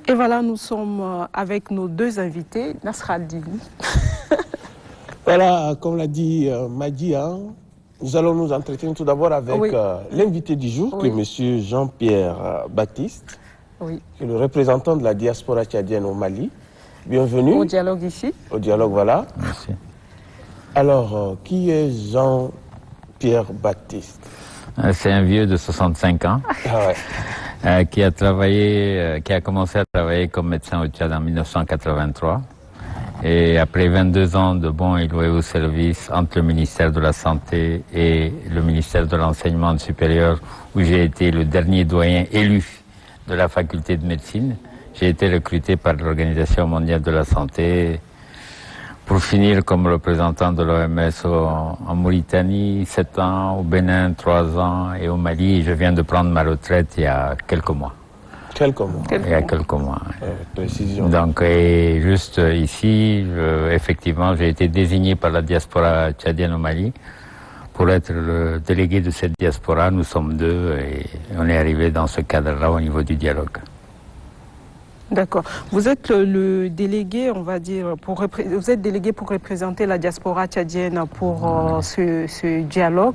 Et voilà, nous sommes avec nos deux invités, Nasraaldine. Voilà, comme l'a dit Madi, nous allons nous entretenir tout d'abord avec l'invité du jour, qui est M. Jean-Pierre Baptiste, qui est le représentant de la diaspora tchadienne au Mali. Bienvenue. Au dialogue ici. Au dialogue, voilà. Merci. Alors, qui est Jean-Pierre Baptiste? C'est un vieux de 65 ans qui a commencé à travailler comme médecin au Tchad en 1983. Et après 22 ans de bons et loyaux services entre le ministère de la Santé et le ministère de l'Enseignement supérieur, où j'ai été le dernier doyen élu de la faculté de médecine, j'ai été recruté par l'Organisation mondiale de la santé pour finir comme représentant de l'OMS en Mauritanie, 7 ans, au Bénin, 3 ans, et au Mali. Je viens de prendre ma retraite il y a quelques mois. Quelques mois. Il y a quelques mois. Précision. Donc, et juste ici, effectivement, j'ai été désigné par la diaspora tchadienne au Mali pour être le délégué de cette diaspora. Nous sommes deux et on est arrivé dans ce cadre-là au niveau du dialogue. D'accord. Vous êtes le délégué, on va dire, vous êtes délégué pour représenter la diaspora tchadienne pour ce dialogue.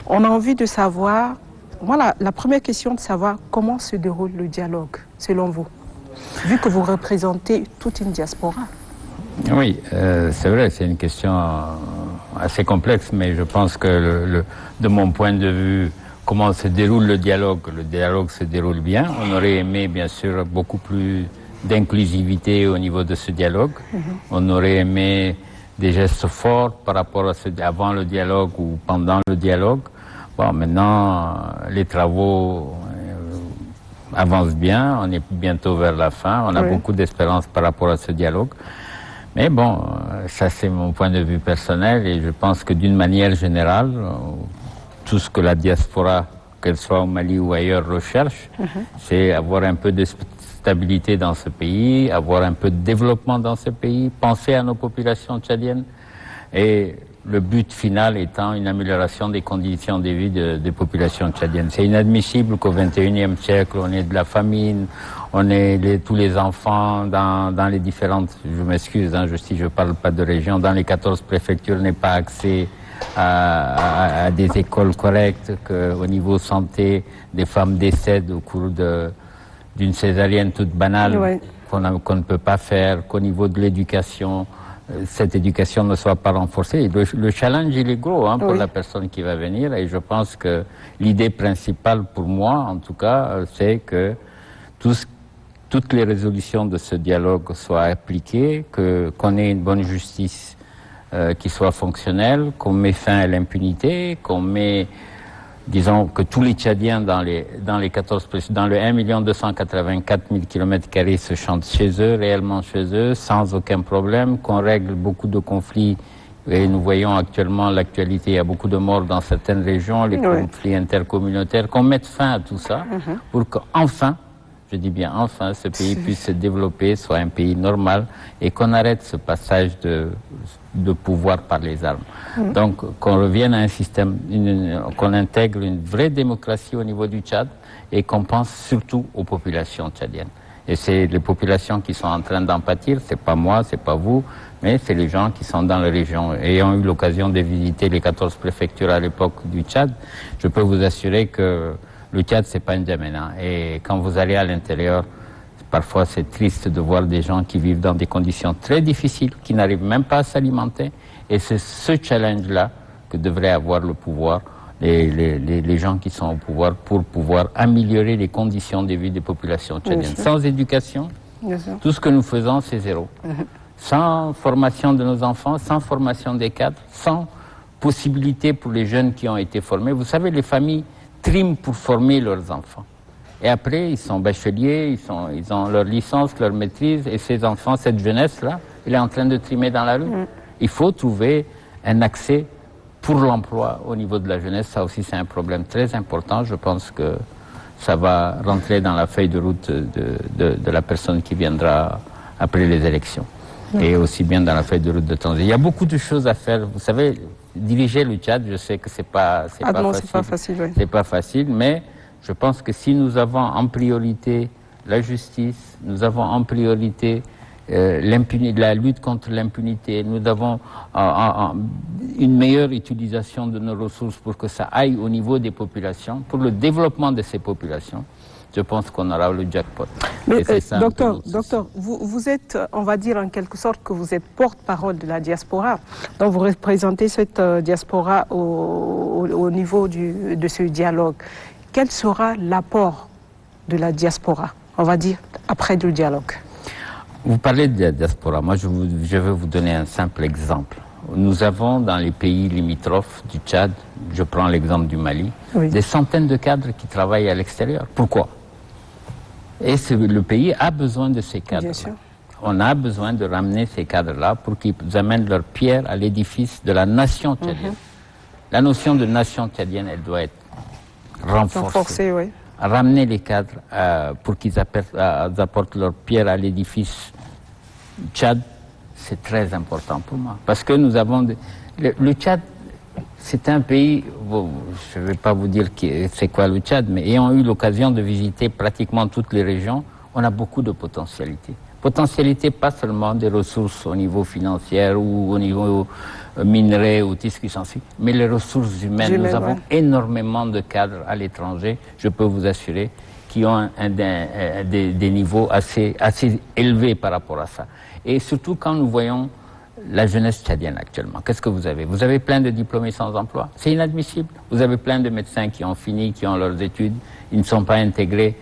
On a envie de savoir, voilà, la première question de savoir comment se déroule le dialogue, selon vous, vu que vous représentez toute une diaspora. Oui, c'est vrai, c'est une question assez complexe, mais je pense que de mon point de vue, comment se déroule le dialogue se déroule bien. On aurait aimé, bien sûr, beaucoup plus d'inclusivité au niveau de ce dialogue. On aurait aimé des gestes forts par rapport à avant le dialogue ou pendant le dialogue. Bon, maintenant, les travaux avancent bien. On est bientôt vers la fin. On a beaucoup d'espérance par rapport à ce dialogue. Mais bon, ça c'est mon point de vue personnel et je pense que d'une manière générale, tout ce que la diaspora, qu'elle soit au Mali ou ailleurs, recherche, c'est avoir un peu de stabilité dans ce pays, avoir un peu de développement dans ce pays, penser à nos populations tchadiennes et le but final étant une amélioration des conditions de vie des populations tchadiennes. C'est inadmissible qu'au XXIe siècle, on ait de la famine, on ait tous les enfants dans les différentes, je m'excuse si je parle pas de région, dans les 14 préfectures n'aient pas accès à des écoles correctes, qu'au niveau santé, des femmes décèdent au cours d'une césarienne toute banale qu'on ne peut pas faire, qu'au niveau de l'éducation, cette éducation ne soit pas renforcée. Le challenge, il est gros pour la personne qui va venir et je pense que l'idée principale pour moi, en tout cas, c'est que toutes les résolutions de ce dialogue soient appliquées, qu'on ait une bonne justice qui soit fonctionnelle, qu'on met fin à l'impunité, qu'on met, disons, que tous les Tchadiens dans le 1 284 000 km² se chantent chez eux, réellement chez eux, sans aucun problème, qu'on règle beaucoup de conflits. Et nous voyons actuellement l'actualité, il y a beaucoup de morts dans certaines régions, les conflits intercommunautaires, qu'on mette fin à tout ça pour qu'enfin, je dis bien enfin, ce pays puisse se développer, soit un pays normal et qu'on arrête ce passage de pouvoir par les armes. Donc qu'on revienne à un système, qu'on intègre une vraie démocratie au niveau du Tchad et qu'on pense surtout aux populations tchadiennes. Et c'est les populations qui sont en train d'en pâtir, c'est pas moi, c'est pas vous, mais c'est les gens qui sont dans la région. Ayant eu l'occasion de visiter les 14 préfectures à l'époque du Tchad, je peux vous assurer que le Tchad, c'est pas une N'Djamena. Et quand vous allez à l'intérieur, parfois c'est triste de voir des gens qui vivent dans des conditions très difficiles, qui n'arrivent même pas à s'alimenter. Et c'est ce challenge-là que devrait avoir le pouvoir, les gens qui sont au pouvoir, pour pouvoir améliorer les conditions de vie des populations tchadiennes. Sans éducation, tout ce que nous faisons, c'est zéro. Sans formation de nos enfants, sans formation des cadres, sans possibilité pour les jeunes qui ont été formés. Vous savez, les familles triment pour former leurs enfants. Et après, ils sont bacheliers, ils ont leur licence, leur maîtrise, et ces enfants, cette jeunesse-là, elle est en train de trimer dans la rue. Il faut trouver un accès pour l'emploi au niveau de la jeunesse. Ça aussi, c'est un problème très important. Je pense que ça va rentrer dans la feuille de route de la personne qui viendra après les élections. Et aussi bien dans la feuille de route de Tanzanie. Il y a beaucoup de choses à faire. Vous savez, diriger le Tchad, je sais que c'est pas facile. C'est pas facile, C'est pas facile, mais je pense que si nous avons en priorité la justice, nous avons en priorité la lutte contre l'impunité, nous avons une meilleure utilisation de nos ressources pour que ça aille au niveau des populations, pour le développement de ces populations. Je pense qu'on aura le jackpot. Mais docteur, vous êtes, on va dire en quelque sorte que vous êtes porte-parole de la diaspora. Donc vous représentez cette diaspora au niveau de ce dialogue. Quel sera l'apport de la diaspora, on va dire, après le dialogue? Vous parlez de la diaspora. Moi, je vais vous donner un simple exemple. Nous avons dans les pays limitrophes du Tchad, je prends l'exemple du Mali, oui, des centaines de cadres qui travaillent à l'extérieur. Pourquoi? Et le pays a besoin de ces cadres-là. On a besoin de ramener ces cadres-là pour qu'ils amènent leur pierre à l'édifice de la nation tchadienne. La notion de nation tchadienne, elle doit être renforcée. Oui. Ramener les cadres pour qu'ils apportent leur pierre à l'édifice Tchad, c'est très important pour moi. Parce que nous avons... Le Tchad, c'est un pays... je ne vais pas vous dire c'est quoi le Tchad, mais ayant eu l'occasion de visiter pratiquement toutes les régions, on a beaucoup de potentialités. Potentialité pas seulement des ressources au niveau financier ou au niveau minerai ou tout ce qui s'en suit, mais les ressources humaines. Nous avons énormément de cadres à l'étranger, je peux vous assurer, qui ont des niveaux assez élevés par rapport à ça. Et surtout quand nous voyons la jeunesse tchadienne actuellement. Qu'est-ce que vous avez? Vous avez plein de diplômés sans emploi. C'est inadmissible. Vous avez plein de médecins qui ont fini, qui ont leurs études, ils ne sont pas intégrés.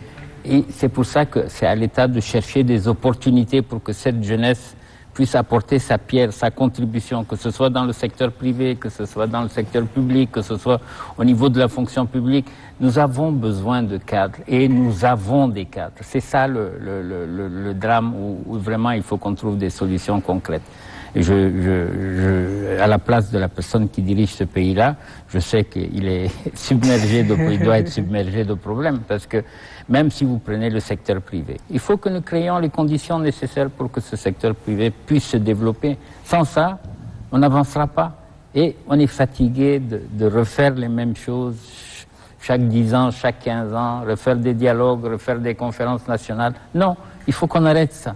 Et c'est pour ça que c'est à l'État de chercher des opportunités pour que cette jeunesse puisse apporter sa pierre, sa contribution, que ce soit dans le secteur privé, que ce soit dans le secteur public, que ce soit au niveau de la fonction publique. Nous avons besoin de cadres et nous avons des cadres. C'est ça le drame où vraiment il faut qu'on trouve des solutions concrètes. Et à la place de la personne qui dirige ce pays-là, je sais qu'il est submergé il doit être submergé de problèmes, parce que même si vous prenez le secteur privé, il faut que nous créions les conditions nécessaires pour que ce secteur privé puisse se développer. Sans ça, on n'avancera pas. Et on est fatigué de refaire les mêmes choses chaque 10 ans, chaque 15 ans, refaire des dialogues, refaire des conférences nationales. Non, il faut qu'on arrête ça.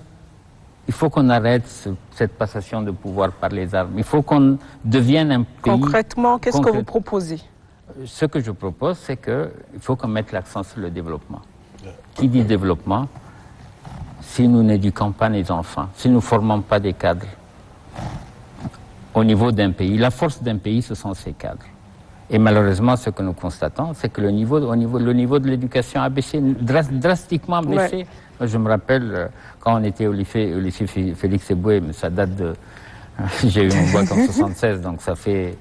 Il faut qu'on arrête cette passation de pouvoir par les armes. Il faut qu'on devienne un pays... Concrètement, qu'est-ce que vous proposez? Ce que je propose, c'est qu'il faut qu'on mette l'accent sur le développement. Qui dit développement? Si nous n'éduquons pas les enfants, si nous ne formons pas des cadres au niveau d'un pays, la force d'un pays, ce sont ses cadres. Et malheureusement, ce que nous constatons, c'est que le niveau de l'éducation a baissé, drastiquement baissé. Ouais. Moi, je me rappelle, quand on était au lycée Félix Eboué, mais ça date de... J'ai eu mon bac en 76, donc ça fait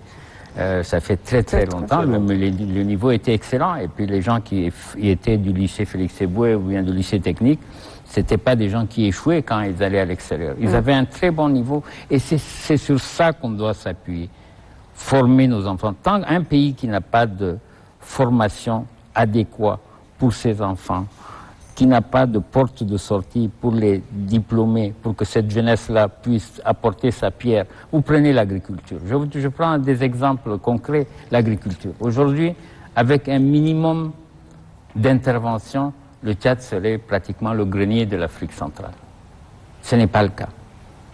très longtemps. Le niveau était excellent. Et puis les gens qui étaient du lycée Félix Eboué ou bien du lycée technique, c'était pas des gens qui échouaient quand ils allaient à l'extérieur. Ils avaient un très bon niveau. Et c'est sur ça qu'on doit s'appuyer. Former nos enfants. Tant qu'un pays qui n'a pas de formation adéquate pour ses enfants, qui n'a pas de porte de sortie pour les diplômés, pour que cette jeunesse-là puisse apporter sa pierre. Vous prenez l'agriculture. Je prends des exemples concrets. L'agriculture. Aujourd'hui, avec un minimum d'intervention, le Tchad serait pratiquement le grenier de l'Afrique centrale. Ce n'est pas le cas.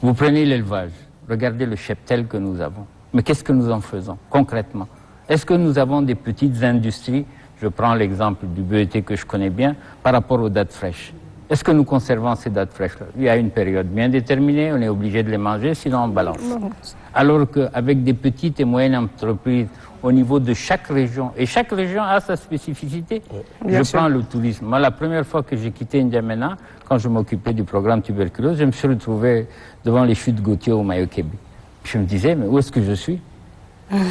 Vous prenez l'élevage. Regardez le cheptel que nous avons. Mais qu'est-ce que nous en faisons concrètement? Est-ce que nous avons des petites industries? Je prends l'exemple du BET que je connais bien par rapport aux dattes fraîches. Est-ce que nous conservons ces dattes fraîches-là? Il y a une période bien déterminée, on est obligé de les manger, sinon on balance. Alors qu'avec des petites et moyennes entreprises au niveau de chaque région, et chaque région a sa spécificité, prends le tourisme. Moi, la première fois que j'ai quitté N'Djamena, quand je m'occupais du programme tuberculose, je me suis retrouvé devant les chutes Gautier au Mayo-Kébi. Je me disais, mais où est-ce que je suis?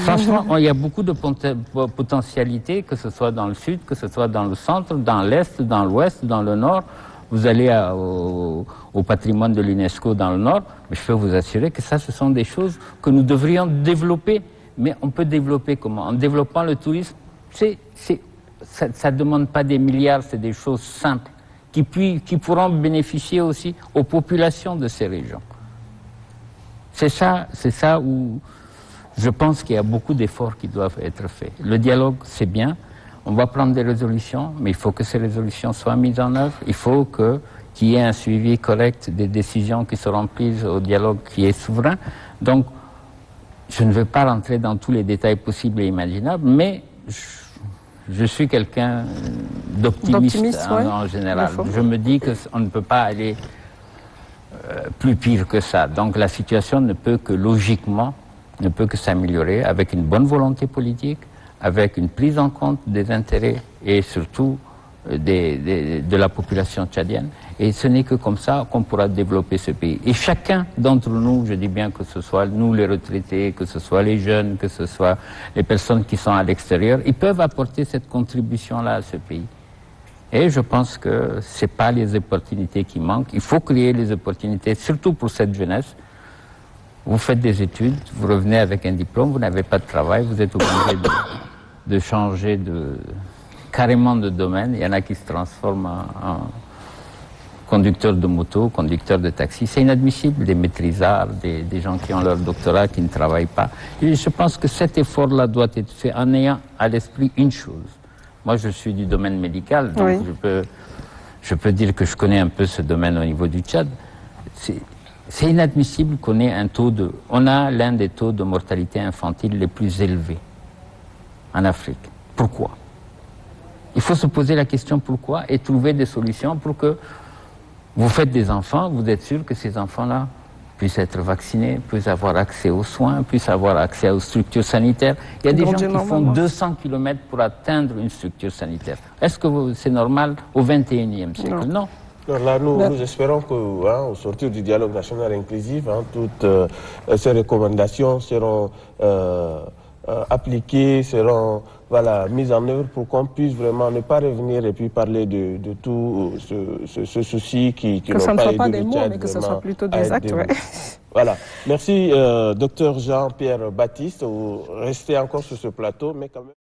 Franchement, il y a beaucoup de potentialités, que ce soit dans le sud, que ce soit dans le centre, dans l'est, dans l'ouest, dans le nord. Vous allez au patrimoine de l'UNESCO dans le nord, mais je peux vous assurer que ça, ce sont des choses que nous devrions développer. Mais on peut développer comment? En développant le tourisme. Ça ne demande pas des milliards, c'est des choses simples qui pourront bénéficier aussi aux populations de ces régions. C'est ça où je pense qu'il y a beaucoup d'efforts qui doivent être faits. Le dialogue, c'est bien. On va prendre des résolutions, mais il faut que ces résolutions soient mises en œuvre. Il faut qu'il y ait un suivi correct des décisions qui seront prises au dialogue qui est souverain. Donc, je ne vais pas rentrer dans tous les détails possibles et imaginables, mais je suis quelqu'un d'optimiste en général. Je me dis qu'on ne peut pas aller plus pire que ça. Donc la situation ne peut que logiquement, ne peut que s'améliorer avec une bonne volonté politique, avec une prise en compte des intérêts et surtout de la population tchadienne. Et ce n'est que comme ça qu'on pourra développer ce pays. Et chacun d'entre nous, je dis bien que ce soit nous les retraités, que ce soit les jeunes, que ce soit les personnes qui sont à l'extérieur, ils peuvent apporter cette contribution-là à ce pays. Et je pense que ce n'est pas les opportunités qui manquent. Il faut créer les opportunités, surtout pour cette jeunesse. Vous faites des études, vous revenez avec un diplôme, vous n'avez pas de travail, vous êtes obligé de changer carrément de domaine. Il y en a qui se transforment en conducteurs de moto, conducteurs de taxi. C'est inadmissible, des maîtrisards, des gens qui ont leur doctorat, qui ne travaillent pas. Et je pense que cet effort-là doit être fait en ayant à l'esprit une chose. Moi, je suis du domaine médical, donc je peux dire que je connais un peu ce domaine au niveau du Tchad. C'est inadmissible qu'on ait on a l'un des taux de mortalité infantile les plus élevés en Afrique. Pourquoi? Il faut se poser la question pourquoi et trouver des solutions pour que vous faites des enfants, vous êtes sûr que ces enfants-là puissent être vaccinés, puissent avoir accès aux soins, puissent avoir accès aux structures sanitaires. Il y a des gens qui font 200 km pour atteindre une structure sanitaire. Est-ce que c'est normal au XXIe siècle? Non. Alors là, nous espérons qu'au sortir du dialogue national inclusif, toutes ces recommandations seront appliquées, seront mises en œuvre pour qu'on puisse vraiment ne pas revenir et puis parler de tout ce souci qui que ça ne soit pas des mots, mais que ce soit plutôt des actes. Voilà. Merci, docteur Jean-Pierre Baptiste. Vous restez encore sur ce plateau, mais quand même...